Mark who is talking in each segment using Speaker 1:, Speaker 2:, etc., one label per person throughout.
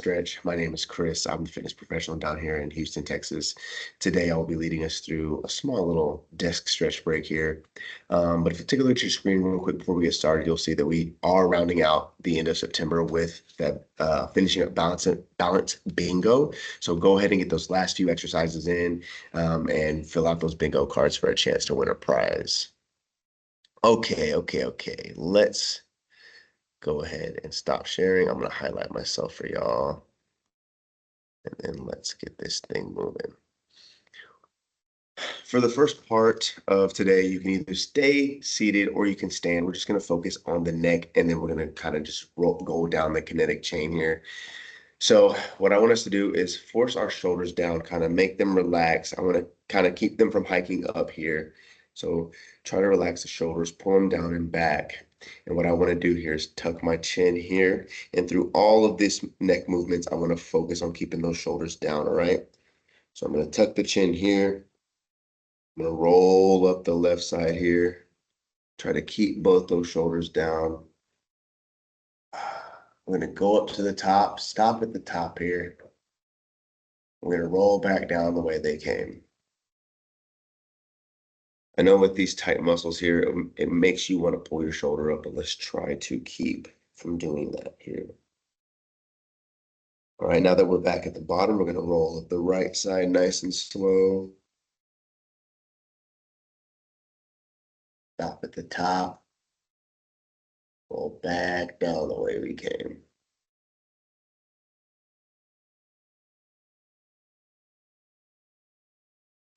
Speaker 1: stretch. My name is Chris. I'm a fitness professional down here in Houston, Texas. Today, I'll be leading us through a small little desk stretch break here. But if you take a look at your screen real quick before we get started, you'll see that we are rounding out the end of September with that finishing up balance bingo. So go ahead and get those last few exercises in and fill out those bingo cards for a chance to win a prize. Okay. Let's go ahead and stop sharing. I'm going to highlight myself for y'all. And then let's get this thing moving. For the first part of today, you can either stay seated or you can stand. We're just going to focus on the neck, and then we're going to kind of just go down the kinetic chain here. So what I want us to do is force our shoulders down, kind of make them relax. I want to kind of keep them from hiking up here. So try to relax the shoulders, pull them down and back. And what I want to do here is tuck my chin here. And through all of this neck movements, I want to focus on keeping those shoulders down, all right? So I'm going to tuck the chin here. I'm going to roll up the left side here. Try to keep both those shoulders down. I'm going to go up to the top, stop at the top here. I'm going to roll back down the way they came. I know with these tight muscles here, it makes you want to pull your shoulder up, but let's try to keep from doing that here. All right, now that we're back at the bottom, we're going to roll up the right side nice and slow. Stop at the top. Roll back down the way we came.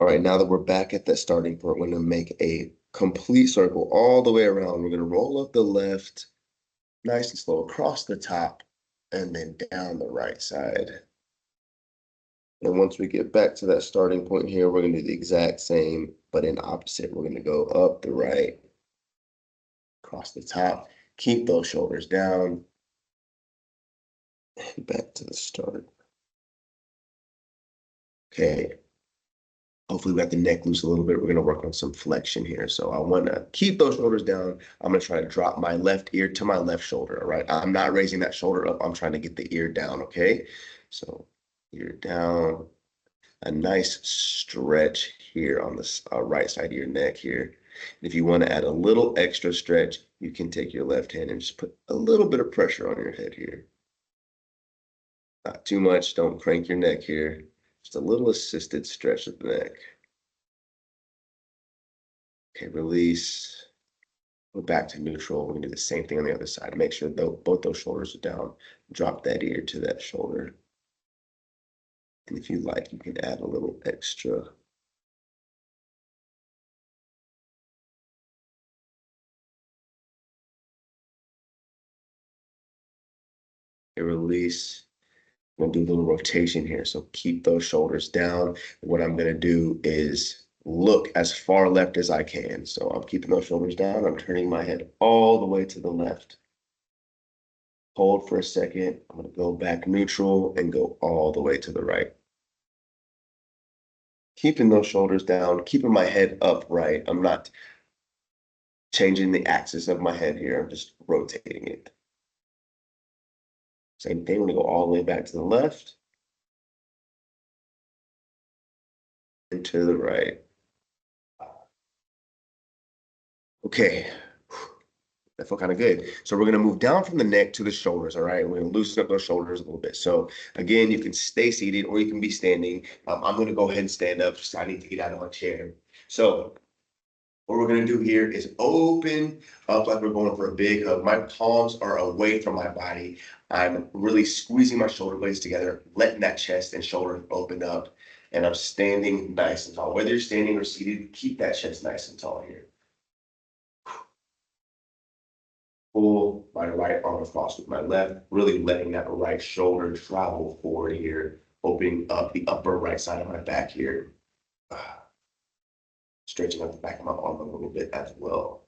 Speaker 1: All right, now that we're back at that starting point, we're going to make a complete circle all the way around. We're going to roll up the left, nice and slow, across the top, and then down the right side. And once we get back to that starting point here, we're going to do the exact same, but in opposite. We're going to go up the right, across the top, keep those shoulders down, and back to the start. Okay. Hopefully we got the neck loose a little bit. We're going to work on some flexion here. So I want to keep those shoulders down. I'm going to try to drop my left ear to my left shoulder, all right? I'm not raising that shoulder up. I'm trying to get the ear down, okay? So ear down, a nice stretch here on the right side of your neck here. If you want to add a little extra stretch, you can take your left hand and just put a little bit of pressure on your head here. Not too much. Don't crank your neck here. Just a little assisted stretch of the neck. Okay, release. Go back to neutral. We're gonna do the same thing on the other side. Make sure both those shoulders are down. Drop that ear to that shoulder. And if you like, you can add a little extra. Okay, release. I'm gonna do a little rotation here. So keep those shoulders down. What I'm gonna do is look as far left as I can. So I'm keeping those shoulders down. I'm turning my head all the way to the left. Hold for a second. I'm gonna go back neutral and go all the way to the right. Keeping those shoulders down, keeping my head upright. I'm not changing the axis of my head here. I'm just rotating it. Same thing, we're gonna go all the way back to the left and to the right. Okay, that felt kind of good. So we're gonna move down from the neck to the shoulders, all right? We're gonna loosen up those shoulders a little bit. So again, you can stay seated or you can be standing. I'm gonna go ahead and stand up, just I need to get out of my chair. So what we're gonna do here is open up like we're going for a big hug. My palms are away from my body. I'm really squeezing my shoulder blades together, letting that chest and shoulder open up. And I'm standing nice and tall. Whether you're standing or seated, keep that chest nice and tall here. Pull my right arm across with my left, really letting that right shoulder travel forward here, opening up the upper right side of my back here. Stretching out the back of my arm a little bit as well.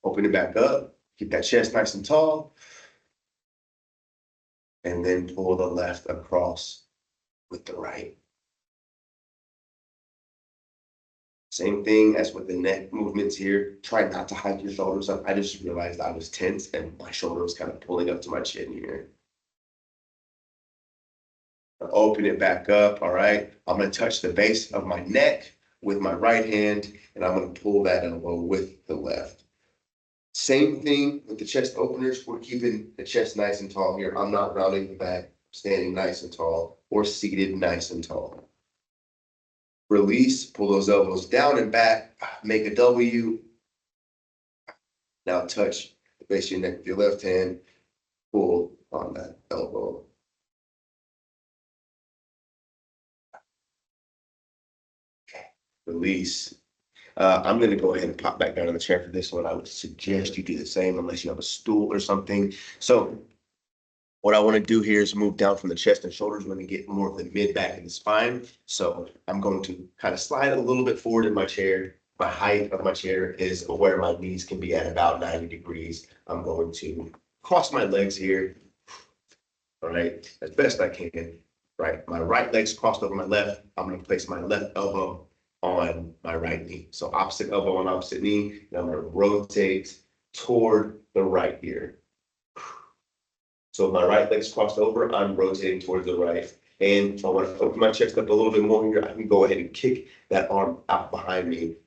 Speaker 1: Open it back up, keep that chest nice and tall, and then pull the left across with the right. Same thing as with the neck movements here. Try not to hike your shoulders up. I just realized I was tense and my shoulder was kind of pulling up to my chin here. Open it back up, all right? I'm gonna touch the base of my neck with my right hand, and I'm gonna pull that elbow with the left. Same thing with the chest openers. We're keeping the chest nice and tall here. I'm not rounding the back, standing nice and tall, or seated nice and tall. Release, pull those elbows down and back, make a W. Now touch the base of your neck with your left hand, pull on that elbow. Release. I'm gonna go ahead and pop back down in the chair for this one. I would suggest you do the same unless you have a stool or something. So what I want to do here is move down from the chest and shoulders when we get more of the mid back and the spine. So I'm going to kind of slide a little bit forward in my chair. My height of my chair is where my knees can be at about 90 degrees. I'm going to cross my legs here, all right, as best I can. Right, my right leg's crossed over my left. I'm going to place my left elbow on my right knee. So opposite elbow on opposite knee. And I'm going to rotate toward the right here. So if my right leg's crossed over, I'm rotating towards the right. And if I want to open my chest up a little bit more here, I can go ahead and kick that arm out behind me.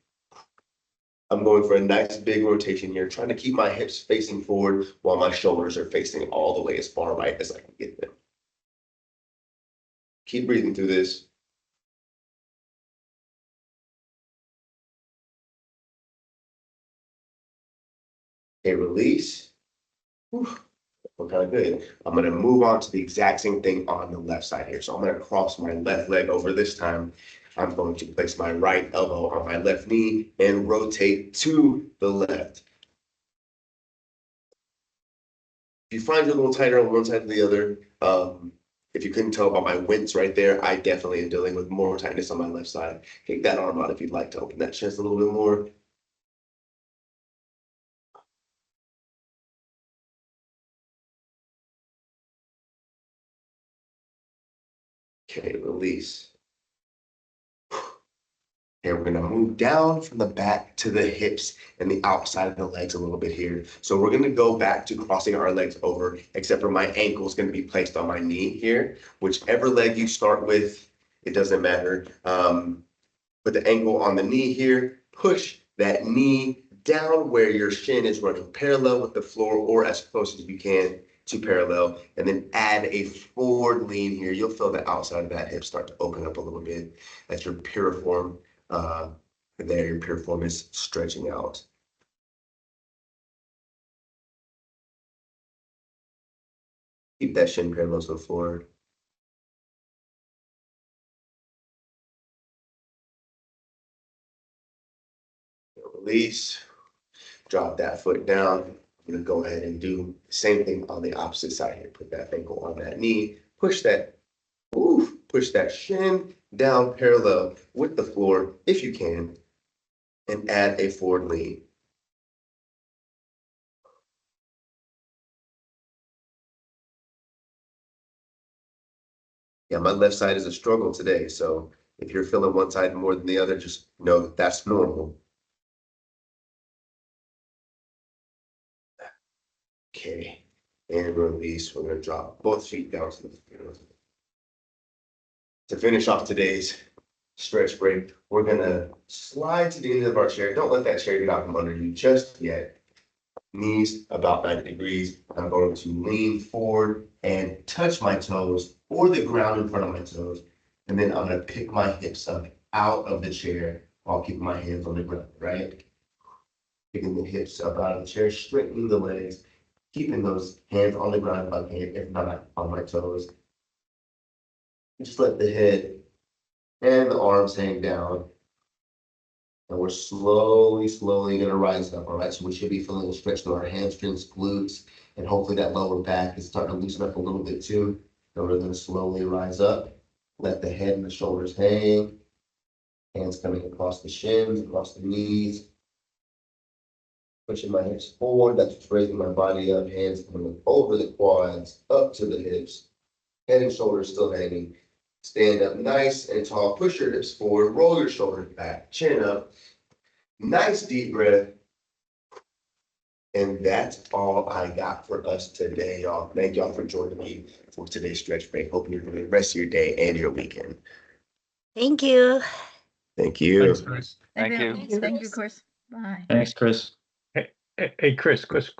Speaker 1: I'm going for a nice big rotation here, trying to keep my hips facing forward while my shoulders are facing all the way as far right as I can get them. Keep breathing through this. Okay, release. Whew. We're kind of good. I'm going to move on to the exact same thing on the left side here. So I'm going to cross my left leg over this time. I'm going to place my right elbow on my left knee and rotate to the left. If you find you're a little tighter on one side than the other, if you couldn't tell by my wince right there, I definitely am dealing with more tightness on my left side. Take that arm out if you'd like to open that chest a little bit more. Okay, release. Okay, we're gonna move down from the back to the hips and the outside of the legs a little bit here. So we're gonna go back to crossing our legs over, except for my ankle is gonna be placed on my knee here. Whichever leg you start with, it doesn't matter. Put the ankle on the knee here, push that knee down where your shin is running parallel with the floor or as close as you can to parallel, and then add a forward lean here. You'll feel the outside of that hip start to open up a little bit as your piriform there, your piriform is stretching out. Keep that shin parallel to the floor. Release, drop that foot down. I'm gonna go ahead and do the same thing on the opposite side here. Put that ankle on that knee, push that shin down parallel with the floor if you can, and add a forward lean. Yeah, my left side is a struggle today, so if you're feeling one side more than the other, just know that that's normal. Okay, and release. We're gonna drop both feet down to the floor. To finish off today's stretch break, we're gonna slide to the end of our chair. Don't let that chair get out from under you just yet. Knees about 90 degrees. I'm going to lean forward and touch my toes or the ground in front of my toes. And then I'm gonna pick my hips up out of the chair while keeping my hands on the ground, right? Picking the hips up out of the chair, straightening the legs, keeping those hands on the ground if I can, if not on my toes. Just let the head and the arms hang down. And we're slowly gonna rise up, all right? So we should be feeling a stretch through our hamstrings, glutes, and hopefully that lower back is starting to loosen up a little bit too. And we're gonna slowly rise up. Let the head and the shoulders hang. Hands coming across the shins, across the knees. Pushing my hips forward, that's just raising my body up. Hands coming over the quads, up to the hips. Head and shoulders still hanging. Stand up nice and tall. Push your hips forward. Roll your shoulders back. Chin up. Nice deep breath. And that's all I got for us today, y'all. Thank y'all for joining me for today's stretch break. Hope you enjoy the rest of your day and your weekend.
Speaker 2: Thank you.
Speaker 1: Thank you.
Speaker 3: Thanks, Chris.
Speaker 4: Thank you.
Speaker 2: Thanks,
Speaker 4: Thank you,
Speaker 2: Chris.
Speaker 4: Chris. Bye.
Speaker 3: Thanks, Chris.
Speaker 5: Hey, Chris, quick question.